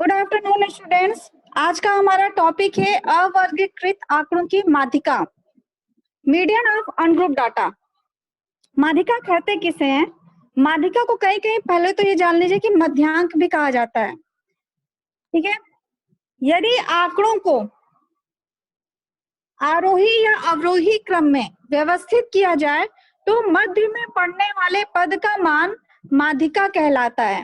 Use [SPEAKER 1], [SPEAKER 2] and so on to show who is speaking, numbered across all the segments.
[SPEAKER 1] Good afternoon students. आज का हमारा टॉपिक है अवर्गीकृत आंकड़ों की माध्यिका, मीडियन ऑफ अनग्रुप डाटा। माध्यिका कहते किसे हैं? माध्यिका को कहीं कहीं पहले तो ये जान लीजिए कि मध्यांक भी कहा जाता है। ठीक है, यदि आंकड़ों को आरोही या अवरोही क्रम में व्यवस्थित किया जाए तो मध्य में पड़ने वाले पद का मान माध्यिका कहलाता है।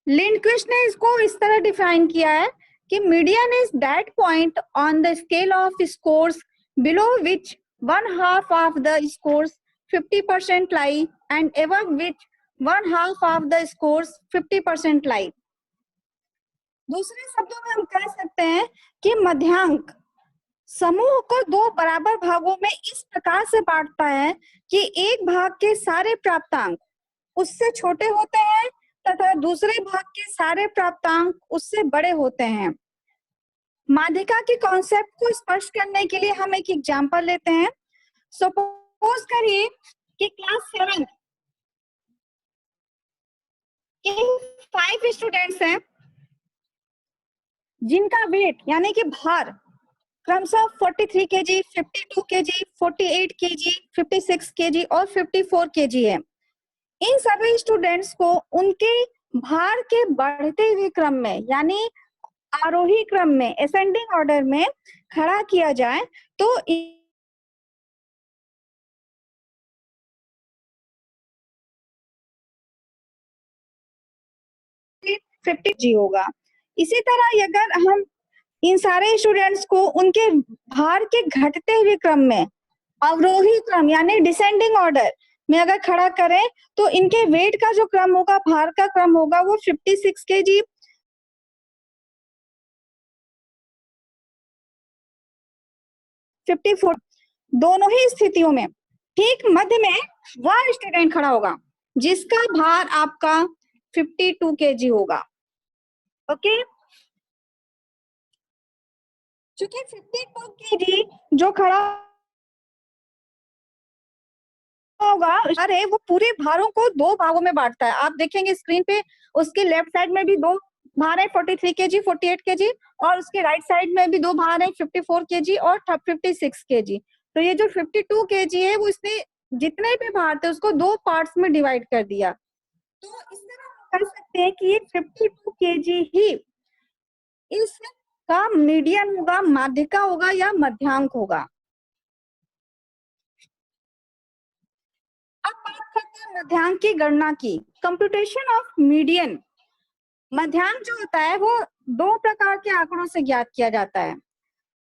[SPEAKER 1] लिंडक्विस्ट ने इसको इस तरह डिफाइन किया है कि median is that point on the scale of scores below which one half of the scores 50% lie and above which one half of the scores 50% लाई। दूसरे शब्दों में हम कह सकते हैं कि मध्यांक समूह को दो बराबर भागों में इस प्रकार से बांटता है कि एक भाग के सारे प्राप्तांक उससे छोटे होते हैं तथा दूसरे भाग के सारे प्राप्तांक उससे बड़े होते हैं। माध्यिका के कॉन्सेप्ट को स्पष्ट करने के लिए हम एक एग्जांपल लेते हैं। सपोज करिए कि क्लास 7 के 5 स्टूडेंट्स हैं जिनका वेट यानी कि भार क्रमशः 43 केजी, 52 केजी, 48 केजी, 56 केजी और 54 केजी है। इन सभी स्टूडेंट्स को उनके भार के बढ़ते हुए क्रम में यानी आरोही क्रम में असेंडिंग ऑर्डर में खड़ा किया जाए तो 50 होगा। इसी तरह अगर हम इन सारे स्टूडेंट्स को उनके भार के घटते हुए क्रम में अवरोही क्रम यानी डिसेंडिंग ऑर्डर में अगर खड़ा करें तो इनके वेट का जो क्रम होगा, भार का क्रम होगा वो 56 केजी, 54, दोनों ही स्थितियों में ठीक मध्य में वह स्टूडेंट खड़ा होगा जिसका भार आपका 52 केजी होगा। ओके, चूंकि 52 केजी जो खड़ा होगा अरे वो पूरे भारों को दो भागों में बांटता है। आप देखेंगे स्क्रीन पे उसके लेफ्ट साइड में भी दो भार है, 43 केजी, 48 केजी, और उसके राइट साइड में भी दो भार है, 54 केजी और 56 केजी। तो ये जो 52 केजी है वो इसने जितने भी भार थे उसको दो पार्ट्स में डिवाइड कर दिया। तो इस तरह हम कर सकते हैं कि ये 52 केजी ही इसका मीडियन होगा, माध्यिका होगा या मध्यांक होगा। अब बात करते हैं मध्यांक की गणना की। Computation of median. मध्यांक जो होता है वो दो प्रकार के आंकड़ों से ज्ञात किया जाता है।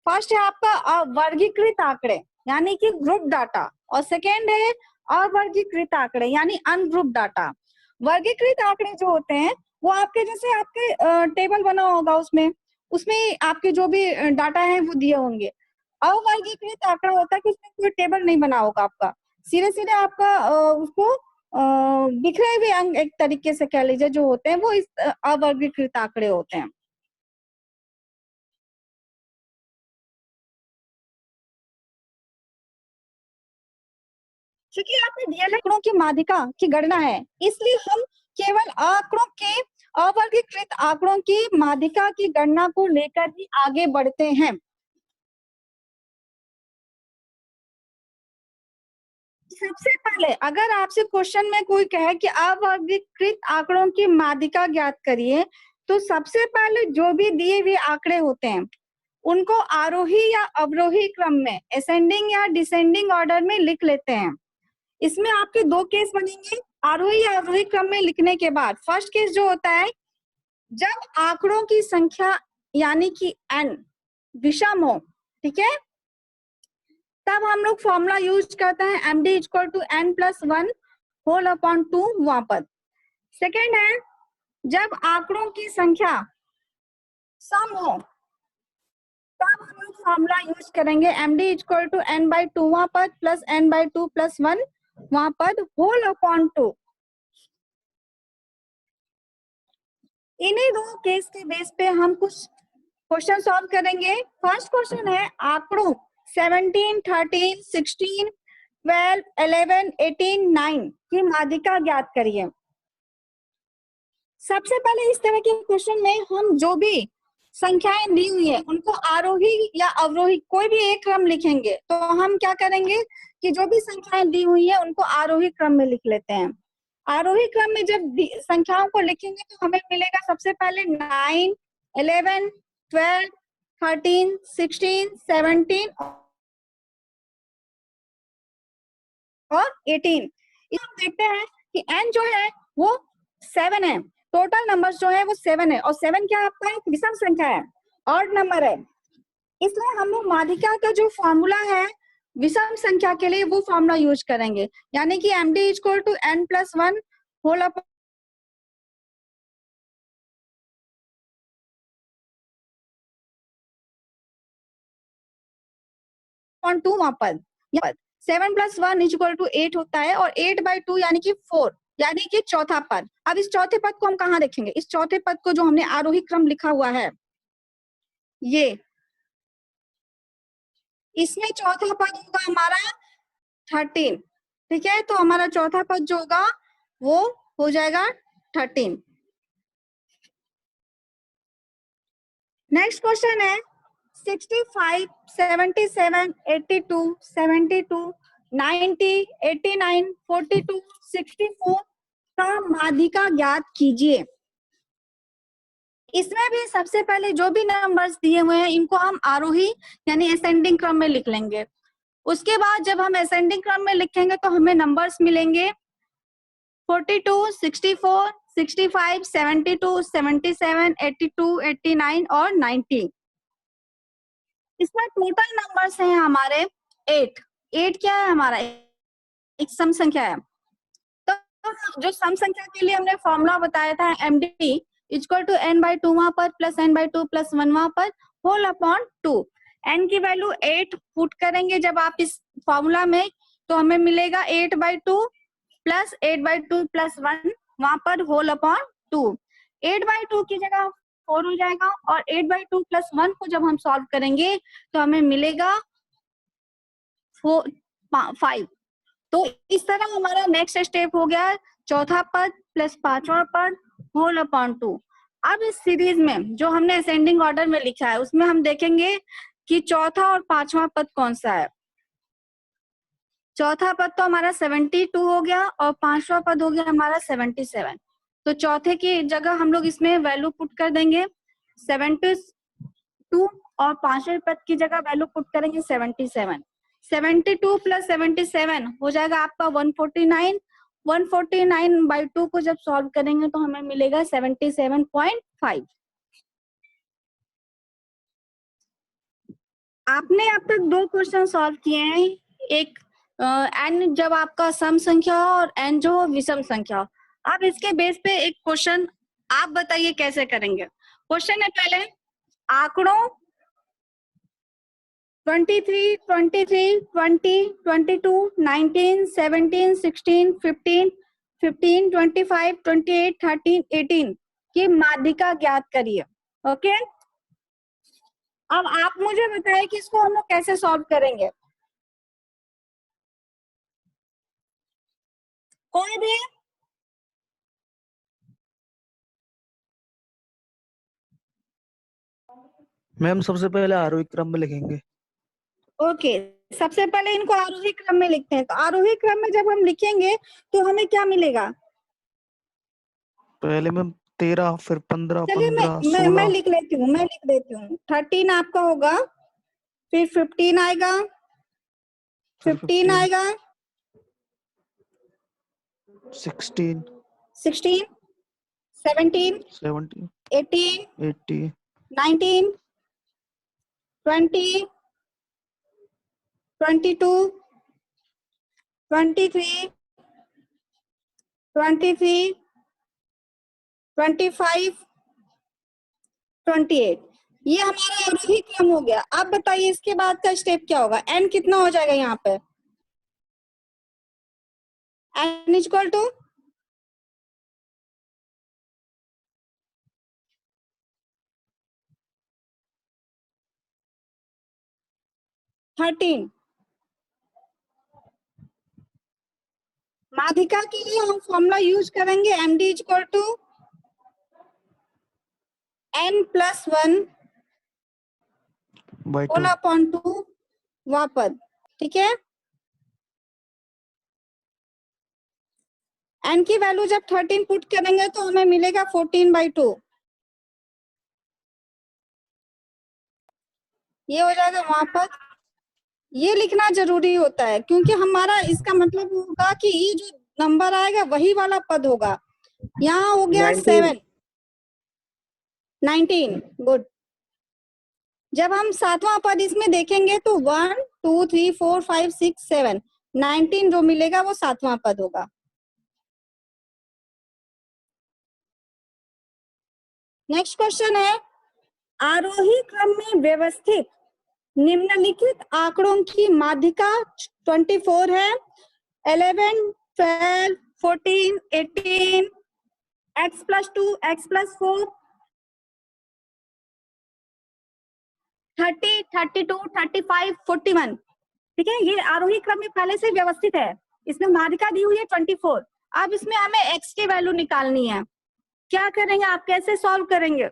[SPEAKER 1] फर्स्ट है आपका वर्गीकृत आंकड़े यानी कि ग्रुप डाटा, और सेकेंड है अवर्गीकृत आंकड़े यानी अनग्रुप डाटा। वर्गीकृत आंकड़े जो होते हैं वो आपके जैसे आपके टेबल बना होगा, उसमें उसमें आपके जो भी डाटा है वो दिए होंगे। अवर्गीकृत आंकड़ा होता है कि उसमें कोई टेबल नहीं बना होगा, आपका सीधे सीधे आपका उसको बिखरे हुए अंक एक तरीके से कह लीजिए जो होते हैं वो इस अवर्गीकृत आंकड़े होते हैं। क्योंकि आपने डीएल आंकड़ों की माध्यिका की गणना है इसलिए हम केवल आंकड़ों के अवर्गीकृत आंकड़ों की माध्यिका की गणना को लेकर ही आगे बढ़ते हैं। सबसे पहले अगर आपसे क्वेश्चन में कोई कहे कि अवर्गीकृत आंकड़ों की माध्यिका ज्ञात करिए तो सबसे पहले जो भी दिए हुए आंकड़े होते हैं उनको आरोही या अवरोही क्रम में असेंडिंग या डिसेंडिंग ऑर्डर में लिख लेते हैं। इसमें आपके दो केस बनेंगे। आरोही या अवरोही क्रम में लिखने के बाद फर्स्ट केस जो होता है जब आंकड़ों की संख्या यानी कि n विषम हो, ठीक है, तब हम लोग फॉर्मूला यूज करते हैं md equal to n+1 whole upon 2 वहां पर। सेकेंड है जब आंकड़ों की संख्या सम हो तब हम लोग फॉर्मूला यूज करेंगे md इक्वल टू n/2 वहां पर प्लस n/2 + 1 वहां पर होल अपॉन 2। इन्हीं दो केस के बेस पे हम कुछ क्वेश्चन सॉल्व करेंगे। फर्स्ट क्वेश्चन है आंकड़ों 17, 13, 16, 12, 11, 18, 9 की माध्यिका ज्ञात करिए। सबसे पहले इस तरह के क्वेश्चन में हम जो भी संख्याएं दी हुई है उनको आरोही या अवरोही कोई भी एक क्रम लिखेंगे। तो हम क्या करेंगे कि जो भी संख्याएं दी हुई है उनको आरोही क्रम में लिख लेते हैं। आरोही क्रम में जब संख्याओं को लिखेंगे तो हमें मिलेगा सबसे पहले 9, 11, 12, 13, 16, 17 और 18। हम देखते हैं कि n जो है वो 7 है, टोटल नंबर्स जो है वो 7 है, और 7 क्या आपका एक विषम संख्या है, ऑड नंबर है। इसलिए हम लोग माध्यिका का जो फॉर्मूला है विषम संख्या के लिए वो फॉर्मूला यूज करेंगे, यानी कि md equal to n+1 whole upon 2 वहां पर 7+1 इक्वल टू 8 होता है, और 8/2 यानी कि 4, यानी कि चौथा पद। अब इस चौथे पद को हम कहाँ देखेंगे? इस चौथे पद को जो हमने आरोही क्रम लिखा हुआ है ये, इसमें चौथा पद होगा हमारा 13। ठीक है, तो हमारा चौथा पद जो होगा वो हो जाएगा 13। नेक्स्ट क्वेश्चन है 65, 77, 82, 72, 90, 89, 42, 64 का माध्यिका ज्ञात कीजिए। इसमें भी सबसे पहले जो भी नंबर्स दिए हुए हैं इनको हम आरोही यानी असेंडिंग क्रम में लिख लेंगे। उसके बाद जब हम असेंडिंग क्रम में लिखेंगे तो हमें नंबर्स मिलेंगे 42, 64, 65, 72, 77, 82, 89 और 90। इसमें टोटल नंबर्स हैं हमारे 8। 8 क्या है हमारा? एक सम संख्या है। तो जो सम संख्या के लिए हमने फॉर्मूला बताया था md इक्वल टू n/2 वहां पर प्लस n/2 प्लस 1 वहां पर होल अपॉन 2। n की वैल्यू 8 पुट करेंगे जब आप इस फॉर्मूला में, तो हमें मिलेगा 8/2 प्लस 8/2 प्लस 1 वहां पर होल अपॉन 2। 8/2 की जगह 4 हो जाएगा, और 8/2 प्लस 1 को जब हम सॉल्व करेंगे तो हमें मिलेगा 5। तो इस तरह हमारा नेक्स्ट स्टेप हो गया चौथा पद प्लस पांचवा पद होल अपॉन 2। अब इस सीरीज में जो हमने असेंडिंग ऑर्डर में लिखा है उसमें हम देखेंगे कि चौथा और पांचवा पद कौन सा है। चौथा पद तो हमारा 72 हो गया और पांचवा पद हो गया हमारा 77। तो चौथे की जगह हम लोग इसमें वैल्यू पुट कर देंगे 72, और पांचवें पद की जगह वैल्यू पुट करेंगे 77। 72 प्लस 77 हो जाएगा आपका 149। 149/2 को जब सॉल्व करेंगे तो हमें मिलेगा 77.5। आपने अब तक 2 क्वेश्चन सॉल्व किए हैं, एक n जब आपका सम संख्या हो और n जो हो विषम संख्या हो। अब इसके बेस पे एक क्वेश्चन आप बताइए कैसे करेंगे। क्वेश्चन है पहले आंकड़ों 23, 23, 20, 22, 19, 17, 16, 15, 15, 25, 28, 13, 18 की माध्यिका ज्ञात करिए। ओके, अब आप मुझे बताइए कि इसको हम लोग कैसे सॉल्व करेंगे। कोई भी
[SPEAKER 2] मैम सबसे पहले आरोही क्रम में लिखेंगे।
[SPEAKER 1] ओके, सबसे पहले इनको आरोही क्रम में लिखते हैं। तो आरोही क्रम में जब हम लिखेंगे तो हमें क्या मिलेगा?
[SPEAKER 2] पहले मैम 13, फिर 15,
[SPEAKER 1] चलिए
[SPEAKER 2] 15,
[SPEAKER 1] मैं
[SPEAKER 2] 16।
[SPEAKER 1] लिख लेती हूँ, मैं लिख देती हूँ। 13 आपका होगा, फिर 15 आएगा,
[SPEAKER 2] फिर
[SPEAKER 1] 15
[SPEAKER 2] 15,
[SPEAKER 1] आएगा,
[SPEAKER 2] 16,
[SPEAKER 1] 16, 17,
[SPEAKER 2] 17,
[SPEAKER 1] 18,
[SPEAKER 2] 80,
[SPEAKER 1] 19, 20, 22, 23, 23, 25, 28। ये हमारा आरोही क्रम हो गया। अब बताइए इसके बाद का स्टेप क्या होगा? एन कितना हो जाएगा यहाँ पे? N equal to 13। माध्यिका के लिए हम फॉर्मूला यूज करेंगे md equal to n+1
[SPEAKER 2] by
[SPEAKER 1] whole
[SPEAKER 2] 2
[SPEAKER 1] upon 2 वह पद, ठीक है। n की वैल्यू जब 13 पुट करेंगे तो हमें मिलेगा 14/2, ये हो जाएगा वहां पर। ये लिखना जरूरी होता है क्योंकि हमारा इसका मतलब होगा कि ये जो नंबर आएगा वही वाला पद होगा। यहाँ हो गया 7 19, गुड। जब हम सातवां पद इसमें देखेंगे तो 1 2 3 4 5 6 7 19 जो मिलेगा वो सातवां पद होगा। नेक्स्ट क्वेश्चन है, आरोही क्रम में व्यवस्थित निम्नलिखित आंकड़ों की माध्यिका 24 है। 11 12 14 18 x+2 x+4 30 32 35 41, ठीक है। ये आरोही क्रम में पहले से व्यवस्थित है, इसमें माध्यिका दी हुई है 24। अब इसमें हमें x की वैल्यू निकालनी है। क्या करेंगे आप, कैसे सॉल्व करेंगे?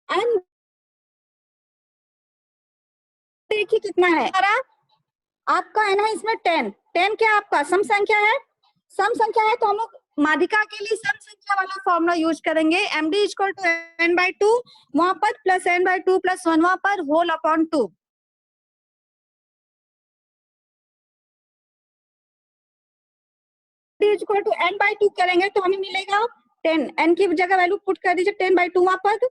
[SPEAKER 1] एन देखिए कितना है आपका, है ना, इसमें 10 10 क्या आपका सम संख्या है, सम संख्या है तो हम लोग माध्यिका के लिए सम संख्या वाला फॉर्मूला यूज करेंगे। md = n/2 वहां पर प्लस n/2 + 1 वहां पर होल अपॉन 2। = n/2 करेंगे तो हमें मिलेगा 10, n की जगह वैल्यू पुट कर दीजिए 10/2 वहां पर,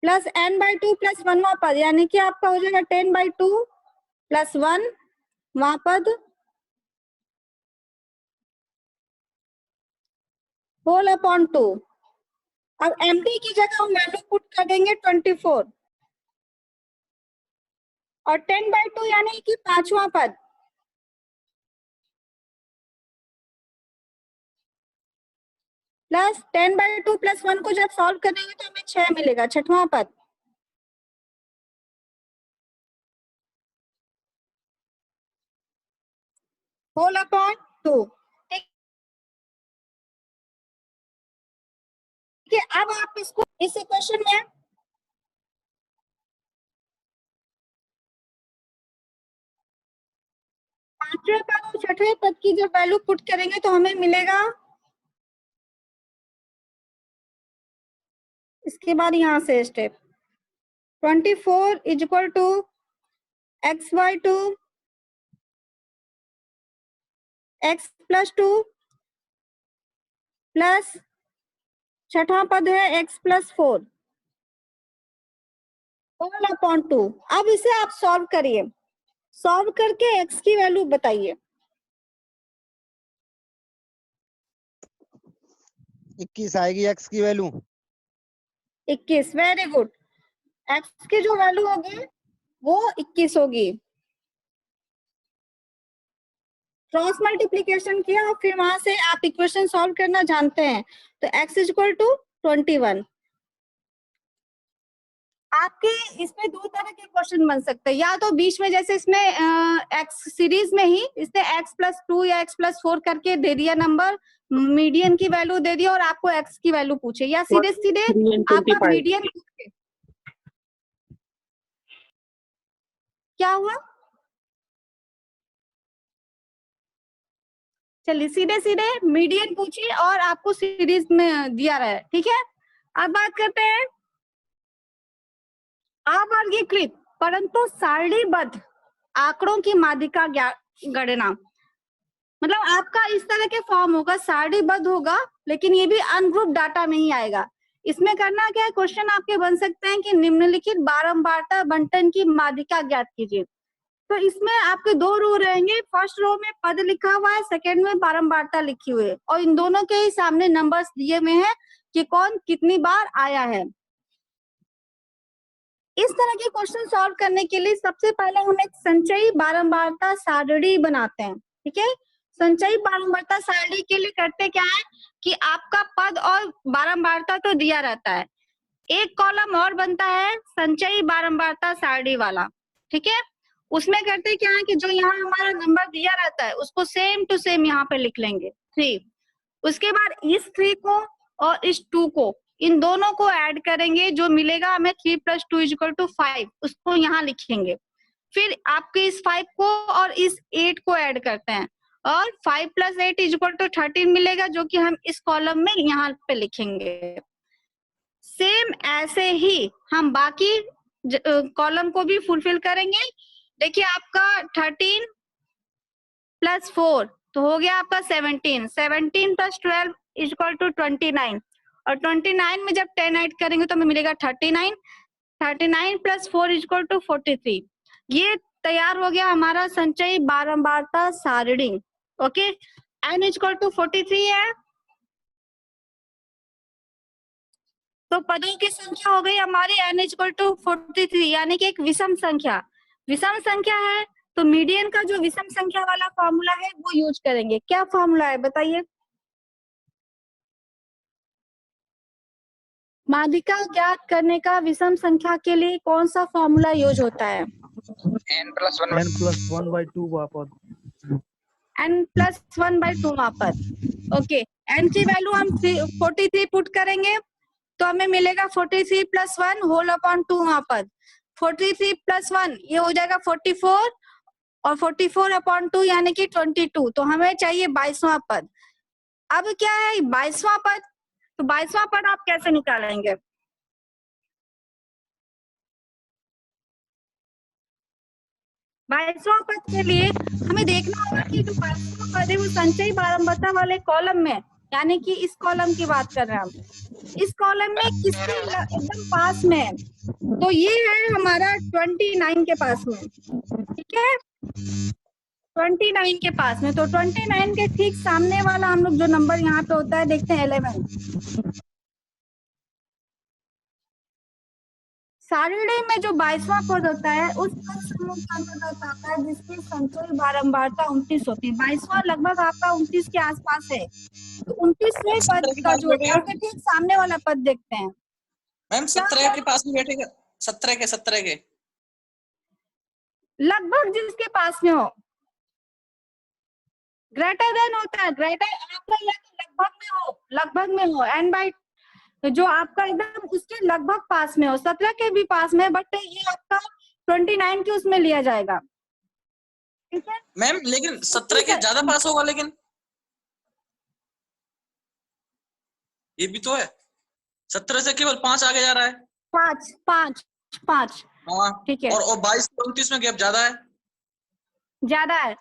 [SPEAKER 1] प्लस n/2 + 1 वहां पर, यानी कि आपका हो जाएगा 10/2 + 1 वहां पर होल अपॉन 2। अब md की जगह हम वैल्यू पुट कर देंगे 24 और 10/2 यानी कि पांचवा पद, प्लस 10/2 + 1 को जब सॉल्व करेंगे तो हमें 6 मिलेगा, छठवां पद। होल अपॉन 2, ठीक है। अब आप इसको इस इक्वेशन में पांचवें पद और छठवें पद की जब वैल्यू पुट करेंगे तो हमें मिलेगा, इसके बाद यहाँ से स्टेप 24 = x/2 x+2 प्लस छठा पद है x+4 होल अपॉन 2। अब इसे आप सॉल्व करिए, सॉल्व करके x की वैल्यू बताइए।
[SPEAKER 3] 21 आएगी x की वैल्यू।
[SPEAKER 1] 21, very good. x की जो वैल्यू होगी वो 21 होगी। क्रॉस मल्टीप्लीकेशन किया और फिर वहां से आप इक्वेशन सॉल्व करना जानते हैं, तो x = 21। आपके इसमें दो तरह के क्वेश्चन बन सकते हैं, या तो बीच में जैसे इसमें x सीरीज में ही इसने x+2 या x+4 करके दे दिया नंबर, मीडियन की वैल्यू दे दिया और आपको x की वैल्यू पूछे, या सीधे सीधे आपका मीडियन पूछे। क्या हुआ? चलिए सीधे सीधे मीडियन पूछिए और आपको सीरीज में दिया रहा है, ठीक है। अब बात करते हैं अवर्गीकृत परंतु सारणीबद्ध आंकड़ों की माध्यिका गणना। मतलब आपका इस तरह के फॉर्म होगा, सारणीबद्ध होगा लेकिन ये भी अनग्रुप डाटा में ही आएगा। इसमें करना क्या है, क्वेश्चन आपके बन सकते हैं कि निम्नलिखित बारंबारता बंटन की माध्यिका ज्ञात कीजिए। तो इसमें आपके दो रो रहेंगे, फर्स्ट रो में पद लिखा हुआ है, सेकंड में बारंबारता लिखी हुई है और इन दोनों के ही सामने नंबर्स दिए हुए हैं कि कौन कितनी बार आया है। इस तरह के क्वेश्चन सॉल्व करने के लिए सबसे पहले हम एक संचयी बारंबारता सारणी बनाते हैं, ठीक है। संचयी बारंबारता सारणी के लिए करते क्या है कि आपका पद और बारंबारता तो दिया रहता है, एक कॉलम और बनता है संचयी बारंबारता सारणी वाला। ठीक है। उसमें करते क्या है कि जो यहाँ हमारा नंबर दिया रहता है उसको सेम टू सेम यहाँ पे लिख लेंगे 3। उसके बाद इस 3 को और इस 2 को, इन दोनों को ऐड करेंगे, जो मिलेगा हमें 3 + 2 = 5, उसको यहाँ लिखेंगे। फिर आपके इस 5 को और इस 8 को ऐड करते हैं और 5 + 8 = 13 मिलेगा, जो कि हम इस कॉलम में यहाँ पे लिखेंगे। सेम ऐसे ही हम बाकी कॉलम को भी फुलफिल करेंगे। देखिए आपका 13 + 4 तो हो गया आपका 17, 17 + 12 = 29, और 29 में जब 10 ऐड करेंगे तो हमें मिलेगा 39, 39 + 4 = 43। ये तैयार हो गया हमारा संचयी बारंबारता सारणी। ओके, n = 43 है तो पदों की संख्या हो गई हमारी n = 43, यानी कि एक विषम संख्या। विषम संख्या है तो मीडियन का जो विषम संख्या वाला फॉर्मूला है वो यूज करेंगे। क्या फॉर्मूला है बताइए? माध्यिका ज्ञात करने का विषम संख्या के लिए कौन सा फॉर्मूला यूज होता है?
[SPEAKER 2] n+1/2 वापस।
[SPEAKER 1] n+1/2 वापस। ओके, n की वैल्यू हम 43 पुट करेंगे तो हमें मिलेगा 43 + 1 होल अपॉन 2 वापस। 43 + 1 ये हो जाएगा 44 और 44 अपॉन 2 यानी कि 22, तो हमें चाहिए 22वां पद। अब क्या है 22वां पद, तो 22वां पद आप कैसे निकालेंगे? बाईसवां पद के लिए हमें देखना होगा कि जो 22वां पद है वो संचयी बारंबारता वाले कॉलम में, यानी कि इस कॉलम की बात कर रहे हैं हम, इस कॉलम में किसके एकदम पास में है, तो ये है हमारा 29 के पास में। ठीक है, 29 के पास में, तो 29 के ठीक सामने वाला हम लोग जो नंबर यहाँ पे होता है देखते हैं 11। सारणी में जो 22वां पद होता है उस पद समूह के अंतर्गत आता है जिसकी संचयी बारंबारता 29 होती है। 22वां लगभग आपका 29 के आसपास है, तो 29वें पद का जो होता है उसके ठीक सामने वाला पद देखते हैं।
[SPEAKER 4] मैम 17 के पास में बैठेगा, 17 के
[SPEAKER 1] लगभग जिसके पास में हो, ग्रेटर देन होता है, ग्रेटर आपका या तो लगभग में हो n/, जो आपका एकदम उसके लगभग पास में हो, 17 के भी पास में, बट ये आपका 29 के उसमें लिया जाएगा। ठीक है
[SPEAKER 4] मैम, लेकिन 17 के ज्यादा पास होगा, लेकिन ये भी तो है 17 से केवल 5 आगे जा रहा है।
[SPEAKER 1] 5
[SPEAKER 4] हाँ,
[SPEAKER 1] ठीक है,
[SPEAKER 4] और 22 से 29 में गैप ज्यादा है,
[SPEAKER 1] ज्यादा है,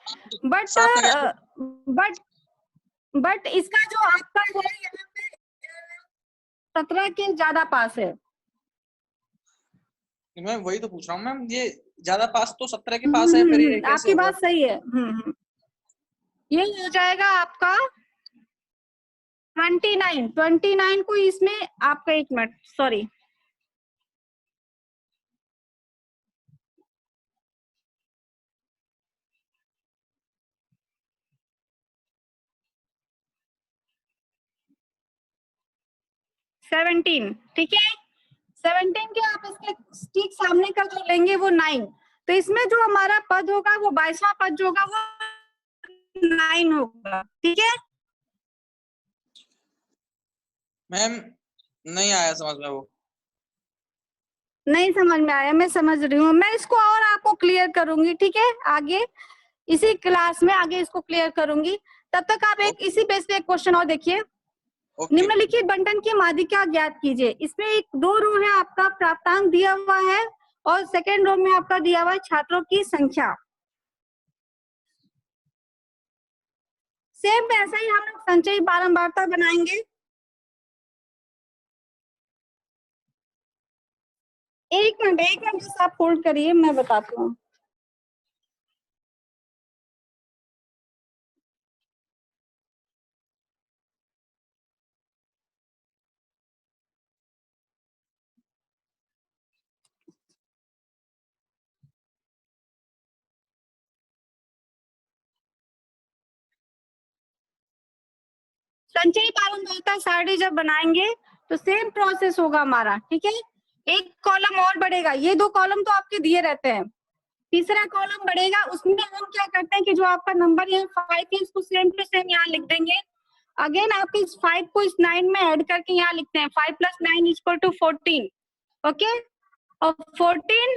[SPEAKER 1] बट
[SPEAKER 4] 7 का gap
[SPEAKER 1] बट इसका जो आपका है यहाँ पे 17 के ज्यादा पास है।
[SPEAKER 4] मैं वही तो पूछ रहा हूँ मैम, ये ज्यादा पास तो 17 के पास है, फिर ये कैसे
[SPEAKER 1] आपकी
[SPEAKER 4] होगा?
[SPEAKER 1] बात सही है। ये हो जाएगा आपका 29 को इसमें आपका, एक मिनट सॉरी, ठीक है, 17 के आप इसके ठीक सामने का जो लेंगे वो 9, तो इसमें जो हमारा पद होगा वो 22वां पद जो होगा वो 9 होगा। ठीक है,
[SPEAKER 4] मैम नहीं आया समझ में, वो
[SPEAKER 1] नहीं समझ में आया, मैं समझ रही हूँ, मैं इसको और आपको क्लियर करूंगी। ठीक है, आगे इसी क्लास में आगे इसको क्लियर करूंगी, तब तक आप एक इसी बेस पे एक क्वेश्चन और देखिए। निम्नलिखित बंटन की माध्यिका ज्ञात कीजिए। इसमें एक 2 रो है, आपका प्राप्तांक दिया हुआ है और सेकेंड रो में आपका दिया हुआ है छात्रों की संख्या। सेम ऐसा ही हम लोग संचयी बारंबारता बनाएंगे। एक मिनट बस आप होल्ड करिए, मैं बताती हूँ। संचयी बारंबारता सारणी जब बनाएंगे तो सेम प्रोसेस होगा हमारा। ठीक है, एक कॉलम और बढ़ेगा, ये 2 कॉलम तो आपके दिए रहते हैं, तीसरा कॉलम बढ़ेगा, उसमें हम क्या करते हैं कि जो आपका नंबर यहाँ 5 है इसको सेम टू सेम यहाँ लिख देंगे। अगेन आप इस 5 को इस 9 में ऐड करके यहाँ लिखते हैं 5 + 9 = 14। ओके, और 14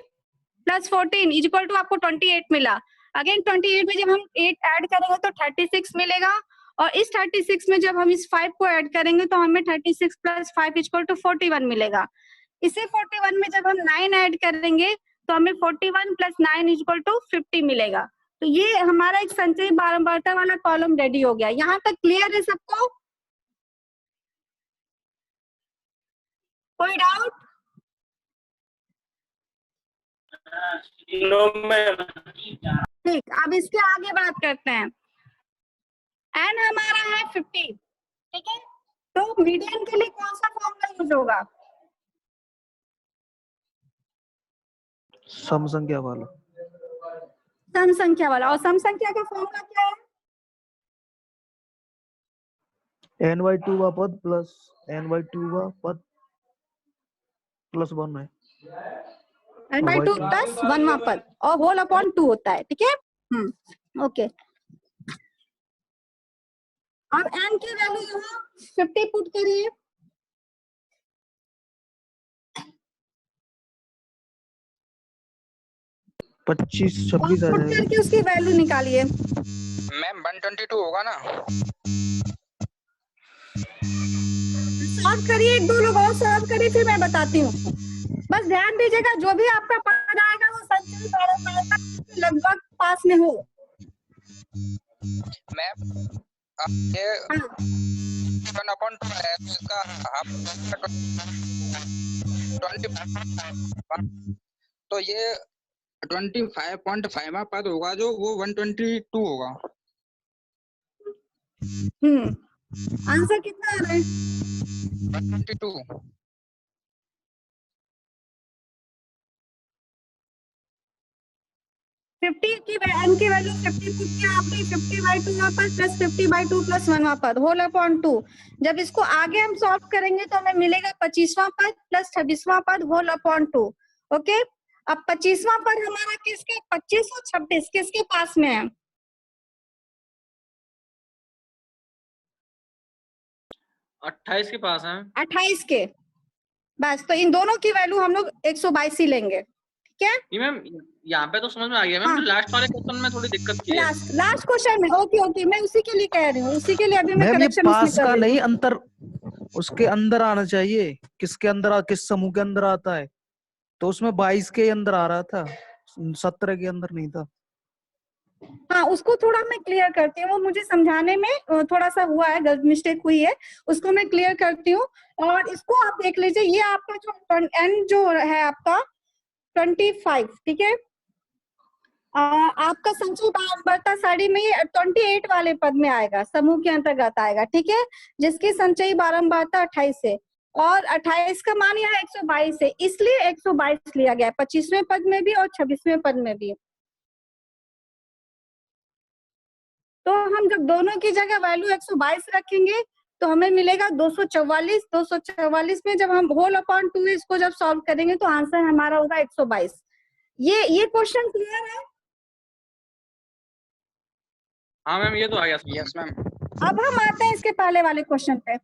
[SPEAKER 1] + 14 = आपको 28 मिला। अगेन 28 में जब हम 8 ऐड करेंगे तो 36 मिलेगा, और इस 36 में जब हम इस 5 को ऐड करेंगे तो हमें 36 + 5 = 41 मिलेगा। इसे 41 में जब हम 9 ऐड करेंगे तो हमें 41 + 9 = 50 मिलेगा। तो ये हमारा एक संचयी बारंबारता वाला कॉलम रेडी हो गया। यहाँ तक क्लियर है सबको? कोई डाउट?
[SPEAKER 5] No ma'am.
[SPEAKER 1] ठीक, अब इसके आगे बात करते हैं। n हमारा है 50, ठीक है, तो मीडियन के लिए कौन सा फॉर्मूला यूज होगा?
[SPEAKER 2] सम संख्या वाला।
[SPEAKER 1] सम संख्या वाला। और सम संख्या का फॉर्मूला क्या है?
[SPEAKER 2] n/2 का पद प्लस n/2 का पद प्लस 1 है।
[SPEAKER 1] n/2 + 1वां पद और होल अपॉन 2 होता है, ठीक है। ओके, अब n की वैल्यू यहाँ 50 पुट करिए। और
[SPEAKER 2] 25 26 आ
[SPEAKER 1] पुट
[SPEAKER 2] जाएगा।
[SPEAKER 1] करके उसकी वैल्यू निकालिए।
[SPEAKER 6] मैम 122 होगा ना?
[SPEAKER 1] सॉल्व करिए, एक दो लोग और सॉल्व करिए, फिर मैं बताती हूँ। बस ध्यान दीजिएगा, जो भी आपका पद आएगा वो संचयी बारंबारता के लगभग पास में हो।
[SPEAKER 6] मैम ये 1/2 है तो इसका हाफ 20, तो ये 25.5वां पद होगा जो वो 122 होगा।
[SPEAKER 1] आंसर कितना आ रहा है?
[SPEAKER 6] 122।
[SPEAKER 1] 50 की n की वैल्यू 50 पुट किया आपने, 50/2 वां पद प्लस 50/2 + 1वां पद होल अपॉन 2। जब इसको आगे हम सॉल्व करेंगे तो हमें मिलेगा 25वां पद प्लस 26वां पद होल अपॉन 2। ओके, अब 25वां पद हमारा किसके, 25 और 26 किसके पास में है?
[SPEAKER 4] 28 के पास है।
[SPEAKER 1] 28 के। बस, तो इन दोनों की वैल्यू हम लोग 122 ही लेंगे, ठीक है।
[SPEAKER 4] ये मैम यहाँ पे तो समझ में आ गया मैम,
[SPEAKER 1] हाँ।
[SPEAKER 4] लास्ट वाले क्वेश्चन में थोड़ी दिक्कत की है।
[SPEAKER 1] लास्ट क्वेश्चन में, ओके, मैं उसी के लिए कह रही हूँ, उसी के लिए अभी मैं
[SPEAKER 2] मैम ये
[SPEAKER 1] करेक्शन
[SPEAKER 2] पास
[SPEAKER 1] उसमें
[SPEAKER 2] का
[SPEAKER 1] कर रही
[SPEAKER 2] नहीं,
[SPEAKER 1] हूँ।
[SPEAKER 2] अंतर उसके अंदर आना चाहिए। किसके अंदर, किस समूह के अंदर आता है? तो उसमें 22 के अंदर आ रहा था, 17 के अंदर नहीं था।
[SPEAKER 1] हाँ, उसको थोड़ा मैं क्लियर करती हूँ, वो मुझे समझाने में थोड़ा सा हुआ है, गलत मिस्टेक हुई है, उसको मैं क्लियर करती हूँ। और इसको आप देख लीजिए, ये आपका जो n जो है आपका 25, ठीक है। आपका संचयी बारंबारता सारणी में ये 28 वाले पद में आएगा, समूह के अंतर्गत आएगा, ठीक है, जिसकी संचयी बारंबारता 28 है। और 28 का मान यहाँ 122 है, इसलिए 122 लिया गया है 25वें पद में भी और 26वें पद में भी। तो हम जब दोनों की जगह वैल्यू 122 रखेंगे तो हमें मिलेगा 244। 244 में जब हम होल अपॉन 2 इसको जब सॉल्व करेंगे तो आंसर हमारा होगा 122। ये क्वेश्चन क्लियर है?
[SPEAKER 4] हाँ मैम, ये तो आ गया।
[SPEAKER 6] Yes ma'am.
[SPEAKER 1] अब हम आते हैं इसके पहले वाले क्वेश्चन पे।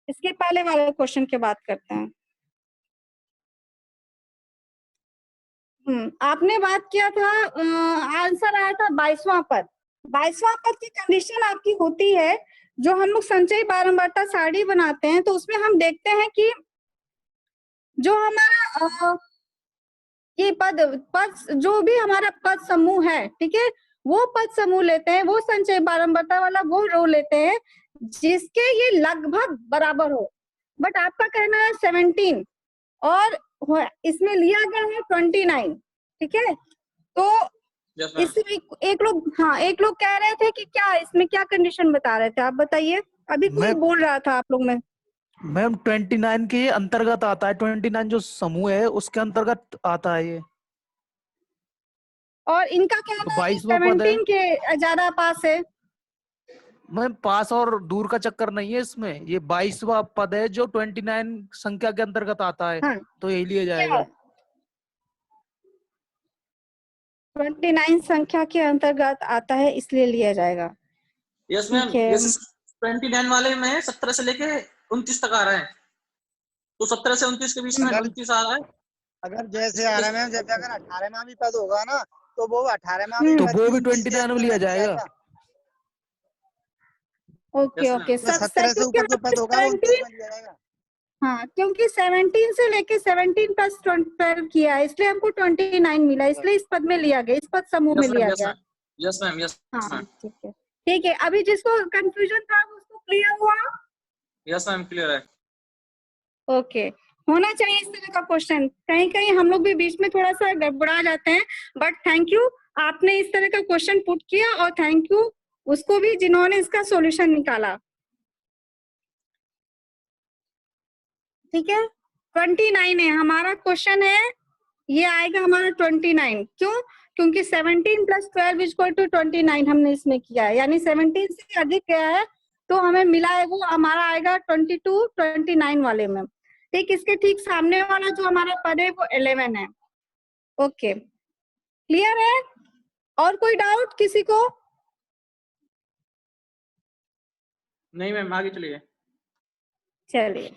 [SPEAKER 1] इसके पहले वाले क्वेश्चन की बात करते हैं। आपने बात किया था, आंसर आया था 22वां पद। 22वां पद की कंडीशन आपकी होती है, जो हम लोग संचयी बारंबारता सारणी बनाते हैं तो उसमें हम देखते हैं कि जो हमारा ये पद जो भी हमारा पद समूह है, ठीक है, वो पद समूह लेते हैं, वो संचयी बारंबारता वाला वो रो लेते हैं जिसके ये लगभग बराबर हो। बट आपका कहना है 17 और इसमें लिया गया है 29, ठीक है। तो
[SPEAKER 4] Yes, ma'am.
[SPEAKER 1] इसमें एक लोग कह रहे थे कि क्या इसमें क्या कंडीशन बता रहे थे, आप बताइए। अभी कोई बोल रहा था आप लोग में।
[SPEAKER 2] मैम 29 के अंतर्गत आता है, 29 जो समूह है उसके अंतर्गत आता है ये।
[SPEAKER 1] और इनका कहना है
[SPEAKER 2] 22वां पद है।
[SPEAKER 1] 17 के ज्यादा पास है।
[SPEAKER 2] मैम पास और दूर का चक्कर नहीं है इसमें, ये 22वां पद है जो 29 संख्या के अंतर्गत आता है,
[SPEAKER 1] हाँ
[SPEAKER 2] तो यही लिया जाएगा।
[SPEAKER 1] 29 संख्या के अंतर्गत आता है, इसलिए लिया जाएगा।
[SPEAKER 4] यस मैम,
[SPEAKER 1] ठीक है।
[SPEAKER 4] जैसे 29 वाले में 17 से लेके 29 तक आ रहा है, तो 17 से 29 के बीच में
[SPEAKER 3] अगर
[SPEAKER 4] 29 आ रहा है।
[SPEAKER 3] अगर जैसे आ रहा है मैम, जैसे अगर 18वां भी पद होगा ना, तो वो 18वां भी
[SPEAKER 2] तो
[SPEAKER 3] पद
[SPEAKER 2] वो भी
[SPEAKER 3] 29 के
[SPEAKER 2] 29 में
[SPEAKER 3] अंदर
[SPEAKER 2] लिया
[SPEAKER 3] लग
[SPEAKER 2] जाएगा।
[SPEAKER 3] जाएगा।
[SPEAKER 1] Okay
[SPEAKER 4] Yes,
[SPEAKER 1] okay,
[SPEAKER 4] ma'am.
[SPEAKER 3] तो
[SPEAKER 1] सब
[SPEAKER 3] 17 से ऊपर जो पद होगा वो 29
[SPEAKER 1] 17,
[SPEAKER 3] में लिया जाएगा।
[SPEAKER 1] हाँ क्योंकि 17 से लेके 17 प्लस 12 किया है, इसलिए हमको 29 मिला, इसलिए इस पद में लिया गया, इस पद समूह में
[SPEAKER 4] यस
[SPEAKER 1] लिया
[SPEAKER 4] मैम, यस
[SPEAKER 1] गया।
[SPEAKER 4] मैम, यस मैम, यस
[SPEAKER 1] हाँ
[SPEAKER 4] मैम,
[SPEAKER 1] ठीक है, ठीक है। अभी जिसको कंफ्यूजन था उसको क्लियर हुआ?
[SPEAKER 4] यस मैम, क्लियर है।
[SPEAKER 1] ओके, होना चाहिए इस तरह का क्वेश्चन। कहीं कहीं हम लोग भी बीच में थोड़ा सा गड़बड़ा जाते हैं, बट थैंक यू, आपने इस तरह का क्वेश्चन पुट किया, और थैंक यू उसको भी जिन्होंने इसका सॉल्यूशन निकाला। ठीक है, 29 है हमारा क्वेश्चन है, ये आएगा हमारा 29। क्यों? क्योंकि 17 प्लस 12 इक्वल टू 29 हमने इसमें किया है, यानी 17 से अधिक गया है, तो हमें मिला है वो हमारा आएगा 22 29 वाले में। ठीक, इसके ठीक सामने वाला जो हमारा पद है वो 11 है। ओके, क्लियर है? और कोई डाउट किसी को?
[SPEAKER 4] नहीं मैम, आगे चलिए।
[SPEAKER 1] चलिए,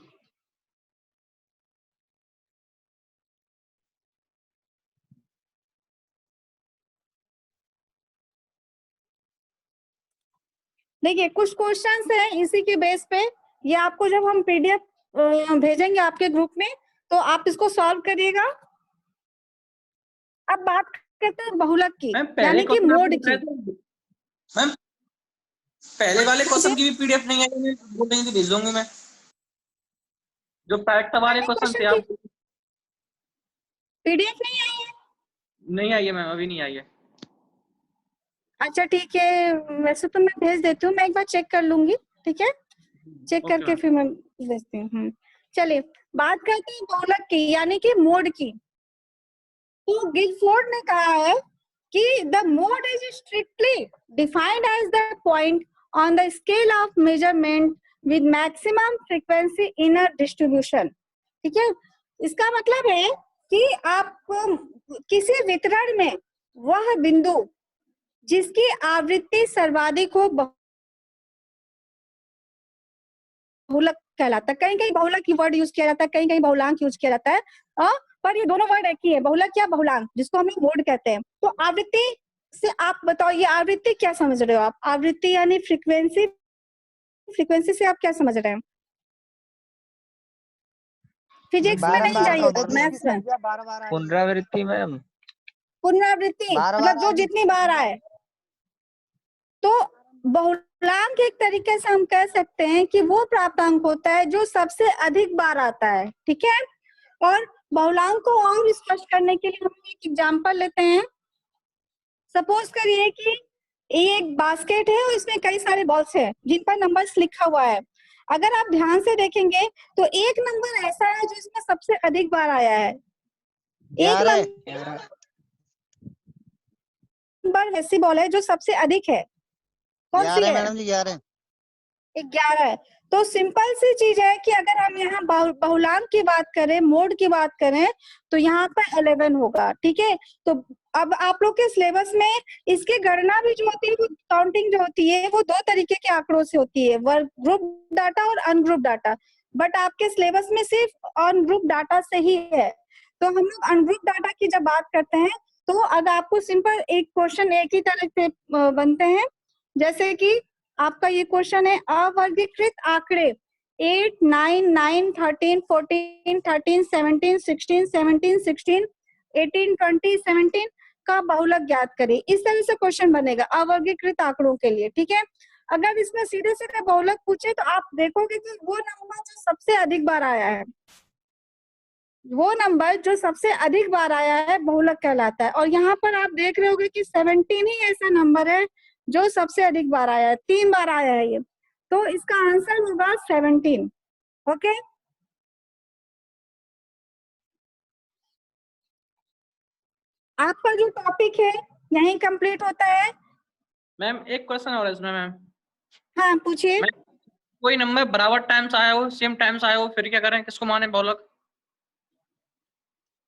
[SPEAKER 1] देखिए कुछ क्वेश्चंस हैं इसी के बेस पे, ये आपको जब हम पीडीएफ भेजेंगे आपके ग्रुप में, तो आप इसको सॉल्व करिएगा। अब बात करते हैं बहुलक की,
[SPEAKER 4] मैम पहले
[SPEAKER 1] यानी कि
[SPEAKER 4] क्वेश्चन
[SPEAKER 1] मोड की।
[SPEAKER 4] मैम पहले वाले क्वेश्चन की भी पीडीएफ नहीं आई, मैं बोलेंगे भेज दूंगी मैं, जो फैक्ट वाले
[SPEAKER 1] पहले
[SPEAKER 4] क्वेश्चन थे
[SPEAKER 1] क्वेश्चन
[SPEAKER 4] आप।
[SPEAKER 1] की पीडीएफ नहीं आई है?
[SPEAKER 4] नहीं आई है मैम, अभी नहीं आई है।
[SPEAKER 1] अच्छा ठीक है, वैसे तो मैं भेज देती हूँ, मैं एक बार चेक कर लूंगी। ठीक है, चेक
[SPEAKER 4] ओके
[SPEAKER 1] करके
[SPEAKER 4] मैम।
[SPEAKER 1] फिर मैं भेजती हूँ। चलिए बात करते हैं बहुलक की, यानी कि मोड की। तो गिलफोर्ड ने कहा है कि the mode is strictly defined as the point on the scale of measurement with maximum frequency in a distribution. ठीक है, इसका मतलब है कि आप किसी वितरण में वह बिंदु जिसकी आवृत्ति सर्वाधिक हो बहुलक कहलाता है। कहीं कहीं बहुलक की वर्ड यूज किया जाता है, कहीं कहीं बहुलांक यूज किया जाता है, पर ये दोनों वर्ड एक ही है, बहुलक या बहुलांक, जिसको हम लोग मोड कहते हैं। तो आवृत्ति से आप बताओ, ये आवृत्ति क्या समझ रहे हो आप? आवृत्ति यानी फ्रीक्वेंसी, फ्रीक्वेंसी से आप क्या समझ रहे हैं? फिजिक्स में नहीं
[SPEAKER 3] बारंबारता
[SPEAKER 1] जाइएगा,
[SPEAKER 3] होता है, जिसकी
[SPEAKER 1] मैथ्स में।
[SPEAKER 3] संख्या बार-बार आएगी।
[SPEAKER 5] पुनरावृत्ति मैम।
[SPEAKER 1] पुनरावृत्ति
[SPEAKER 3] बार-बार
[SPEAKER 1] मतलब जो
[SPEAKER 3] आएगी।
[SPEAKER 1] जितनी बार आए। तो बहुलांक एक तरीके से हम कह सकते हैं कि वो प्राप्तांक होता है जो सबसे अधिक बार आता है। ठीक है, और बहुलांक को और स्पष्ट करने के लिए हम एक एग्जांपल लेते हैं। सपोज करिए कि ये एक बास्केट है और इसमें कई सारे बॉल्स हैं जिन पर नंबर्स लिखा हुआ है। अगर आप ध्यान से देखेंगे तो एक नंबर ऐसा है जो इसमें सबसे अधिक बार आया है। एक
[SPEAKER 3] 11
[SPEAKER 1] नंबर ऐसी बॉल है जो सबसे अधिक है, कौन सी
[SPEAKER 3] 11
[SPEAKER 1] है?
[SPEAKER 3] मैडम जी 11।
[SPEAKER 1] 11 है। तो सिंपल सी चीज है कि अगर हम यहाँ बहुलांक की बात करें, मोड की बात करें, तो यहाँ पर 11 होगा। ठीक है, तो अब आप लोग के सिलेबस में इसकी गणना भी जो होती है, वो काउंटिंग जो होती है वो दो तरीके के आंकड़ों से होती है, ग्रुप डाटा और अनग्रुप डाटा। बट आपके सिलेबस में सिर्फ अनग्रुप डाटा से ही है। तो हम लोग अनग्रुप डाटा की जब बात करते हैं, तो अगर आपको सिंपल एक क्वेश्चन एक ही तरह से बनते हैं, जैसे कि आपका ये क्वेश्चन है, अवर्गीकृत आंकड़े 8, 9, 9, 13, 14, 13, 17, 16, 17, 16, 18, 20, 17 का बहुलक ज्ञात करें। इस तरह से क्वेश्चन बनेगा अवर्गीकृत आंकड़ों के लिए। ठीक है, अगर इसमें सीधे सीधे बहुलक पूछे तो आप देखोगे कि वो नंबर जो सबसे अधिक बार आया है, वो नंबर जो सबसे अधिक बार आया है बहुलक कहलाता है। और यहाँ पर आप देख रहे होगे कि 17 ही ऐसा नंबर है जो सबसे अधिक बार आया है, 3 बार आया है ये, तो इसका आंसर होगा 17। ओके, आपका जो टॉपिक है यहीं कंप्लीट होता है।
[SPEAKER 4] मैम एक क्वेश्चन और है इसमें मैम।
[SPEAKER 1] हाँ पूछिए।
[SPEAKER 4] मैं कोई नंबर बराबर टाइम्स आया हो, सेम टाइम्स आया हो, फिर क्या करें, किसको माने बहुलक?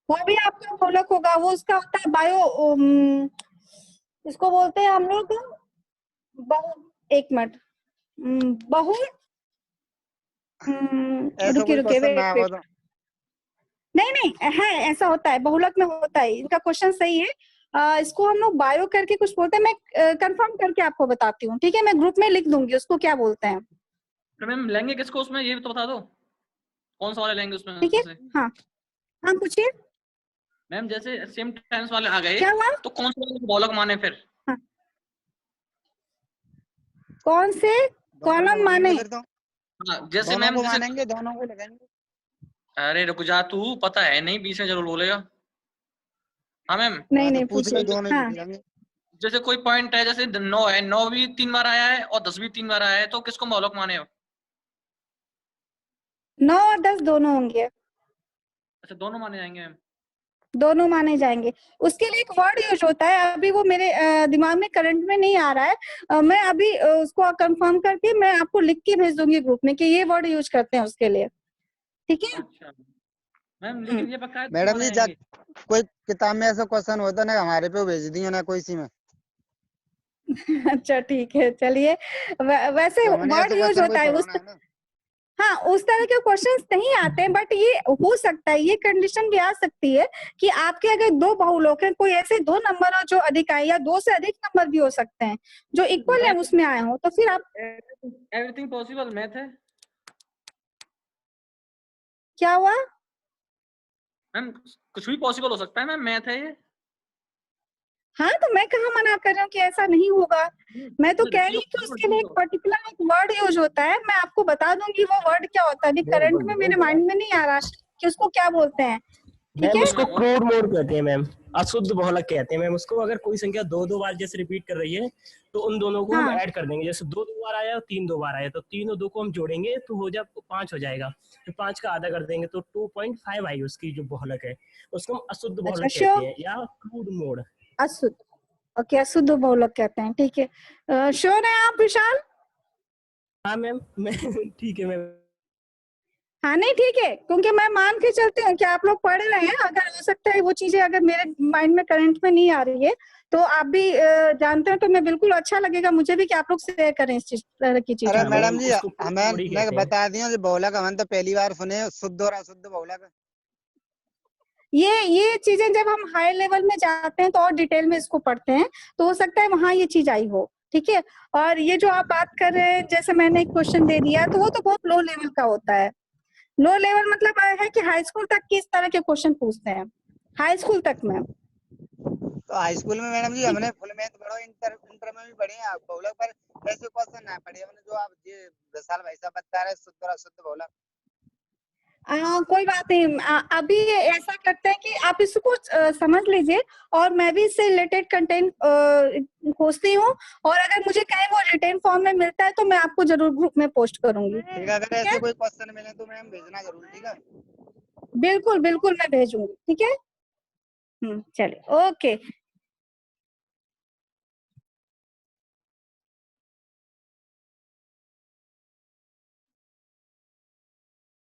[SPEAKER 1] वो भी आपका बहुलक होगा, वो उसका होता है इसको बोलते हैं हम लोग बहु, एक मिनट, बहु,
[SPEAKER 3] ऐसा
[SPEAKER 1] रुकिए
[SPEAKER 3] कोई
[SPEAKER 1] रुकिए,
[SPEAKER 3] क्वेश्चन ना
[SPEAKER 1] वेट
[SPEAKER 3] आवा
[SPEAKER 1] वेट,
[SPEAKER 3] तो।
[SPEAKER 1] नहीं नहीं है, ऐसा होता है, बहुलक में होता है, इनका क्वेश्चन सही है। इसको हम लोग बायो करके कुछ बोलते हैं, मैं कंफर्म करके आपको बताती हूँ, ठीक है, मैं ग्रुप में लिख दूंगी उसको क्या बोलते हैं।
[SPEAKER 4] तो मैम लेंगे किसको उसमें, ये भी तो बता दो, कौन सा वाले लेंगे उसमें
[SPEAKER 1] ठीक है,
[SPEAKER 4] से?
[SPEAKER 1] हाँ हाँ पूछिए।
[SPEAKER 4] मैम जैसे सेम टाइम्स वाले आ गए
[SPEAKER 1] क्या हुआ?
[SPEAKER 4] तो कौन सा वाले बहुलक माने फिर?
[SPEAKER 1] हाँ, कौन से
[SPEAKER 3] दोनों को
[SPEAKER 1] कॉलम
[SPEAKER 3] मानेंगे
[SPEAKER 1] माने?
[SPEAKER 3] फिर तो।
[SPEAKER 4] हाँ जैसे
[SPEAKER 3] दोनों
[SPEAKER 4] मैम,
[SPEAKER 3] को
[SPEAKER 4] जैसे,
[SPEAKER 3] मानेंगे, दोनों को लगाएंगे।
[SPEAKER 4] अरे रुक जा तू, पता है नहीं, बीच में जरूर बोलेगा। हाँ मैम,
[SPEAKER 1] नहीं
[SPEAKER 3] तो
[SPEAKER 1] नहीं
[SPEAKER 3] पूछ लो,
[SPEAKER 1] पूछिए।
[SPEAKER 3] दोनों ही
[SPEAKER 1] हाँ,
[SPEAKER 3] लिख लेंगे।
[SPEAKER 4] जैसे कोई पॉइंट है, जैसे 9 है, 9 भी 3 बार आया है और 10 भी 3 बार आया है, तो किसको बहुलक माने हो?
[SPEAKER 1] 9 और 10 दोनों होंगे,
[SPEAKER 4] अच्छा दोनों माने जाएंगे मैम।
[SPEAKER 1] दोनों माने जाएंगे। उसके लिए एक वर्ड यूज होता है, अभी वो मेरे दिमाग में करंट में नहीं आ रहा है। मैं अभी उसको कंफर्म करके मैं आपको लिख के भेज दूंगी ग्रुप में कि ये वर्ड यूज करते हैं उसके लिए, ठीक है।
[SPEAKER 4] अच्छा मैम, लेकिन ये पक्का है
[SPEAKER 3] मैडम
[SPEAKER 4] माने
[SPEAKER 3] जी,
[SPEAKER 4] जाएंगे?
[SPEAKER 3] कोई किताब में ऐसा क्वेश्चन होता ना, हमारे पे भेज दियो ना कोई सी में।
[SPEAKER 1] अच्छा ठीक है, चलिए। वैसे
[SPEAKER 3] तो हमने
[SPEAKER 1] वर्ड
[SPEAKER 3] ऐसे
[SPEAKER 1] यूज
[SPEAKER 3] क्वेश्चन कोई
[SPEAKER 1] होता है उस,
[SPEAKER 3] पढ़ाना है ना।
[SPEAKER 1] हाँ उस तरह के क्वेश्चंस नहीं आते हैं, बट ये हो सकता है, ये कंडीशन भी आ सकती है कि आपके अगर दो बहुलोक हैं, कोई ऐसे दो नंबर हो जो अधिक आए, या दो से अधिक नंबर भी हो सकते हैं जो इक्वल है उसमें आए हो, तो फिर आप,
[SPEAKER 4] एवरीथिंग पॉसिबल, मैथ है
[SPEAKER 1] क्या हुआ?
[SPEAKER 4] मैम, कुछ भी पॉसिबल हो सकता है मैम, मैथ है ये।
[SPEAKER 1] हाँ तो मैं कहाँ मना कर रही हूँ कि ऐसा नहीं होगा, मैं तो कह रही
[SPEAKER 4] रुकिए,
[SPEAKER 1] हूँ कि उसके लिए एक पर्टिकुलर एक वर्ड यूज होता है, मैं आपको बता दूंगी वो वर्ड क्या होता है, अभी करंट में मेरे माइंड में नहीं आ रहा कि उसको क्या बोलते हैं, ठीक
[SPEAKER 5] मैम
[SPEAKER 1] है।
[SPEAKER 5] उसको क्रूड मोड कहते हैं मैम, अशुद्ध बहुलक कहते हैं मैम उसको। अगर कोई संख्या दो बार जैसे रिपीट कर रही है तो उन दोनों को हम
[SPEAKER 1] हाँ
[SPEAKER 5] ऐड कर देंगे। जैसे दो बार आया और 3 2 बार आया तो 3 और 2 को हम जोड़ेंगे तो हो जाए 5 हो जाएगा। तो 5 का आधा कर देंगे तो 2.5 आई उसकी जो बहुलक है, उसको हम अशुद्ध
[SPEAKER 1] अच्छा,
[SPEAKER 5] बहुलक कहते हैं या क्रूड मोड।
[SPEAKER 1] अशुद्ध, ओके, अशुद्ध बहुलक कहते हैं, ठीक है। श्योर है आप विशाल?
[SPEAKER 5] हाँ मैम, मैं ठीक है मैम।
[SPEAKER 1] हाँ नहीं ठीक है, क्योंकि मैं मान के चलती हूँ कि आप लोग पढ़ रहे हैं, अगर हो सकता है वो चीजें अगर मेरे माइंड में करंट में नहीं आ रही है तो आप भी जानते हैं, तो मैं बिल्कुल अच्छा लगेगा मुझे भी कि आप लोग शेयर करें इस तरह की
[SPEAKER 3] अरे
[SPEAKER 1] चीजों को।
[SPEAKER 3] मैडम जी,
[SPEAKER 5] उसको क्रूड
[SPEAKER 3] हमें
[SPEAKER 5] मोड ही
[SPEAKER 3] मैं
[SPEAKER 5] कहते हैं।
[SPEAKER 3] बता दियो जो बहुलक हमने तो पहली बार सुने, शुद्ध और अशुद्ध बहुलक।
[SPEAKER 1] ये चीजें जब हम हाई लेवल में जाते हैं तो और डिटेल में इसको पढ़ते हैं, तो हो सकता है वहां ये चीज आई हो, ठीक है। और ये जो आप बात कर रहे हैं, जैसे मैंने एक क्वेश्चन दे दिया, तो वो तो बहुत लो लेवल का होता है। लो लेवल मतलब है कि हाई स्कूल तक की इस तरह के क्वेश्चन पूछते हैं, हाई स्कूल तक में।
[SPEAKER 3] तो हाई स्कूल में मैडम जी
[SPEAKER 1] ठीक।
[SPEAKER 3] हमने फुल मैथ पढ़ो, इंटर में भी पढ़े हैं आप बहुलक, पर ऐसे क्वेश्चन ना पढ़े हमने जो आप ये विशाल भाई साहब बता रहे शुद्ध और अशुद्ध बहुलक।
[SPEAKER 1] कोई बात नहीं, अभी ऐसा करते हैं कि आप इसको समझ लीजिए, और मैं भी इससे रिलेटेड कंटेंट खोजती हूँ, और अगर मुझे कहीं वो रिटेन फॉर्म में मिलता है तो मैं आपको जरूर ग्रुप में पोस्ट करूंगी,
[SPEAKER 3] ठीक है, अगर
[SPEAKER 1] ठीक है।
[SPEAKER 3] ऐसे कोई क्वेश्चन मिले तो मैम भेजना जरूर, ठीक है।
[SPEAKER 1] बिल्कुल बिल्कुल मैं भेजूंगी, ठीक है। चलिए, ओके।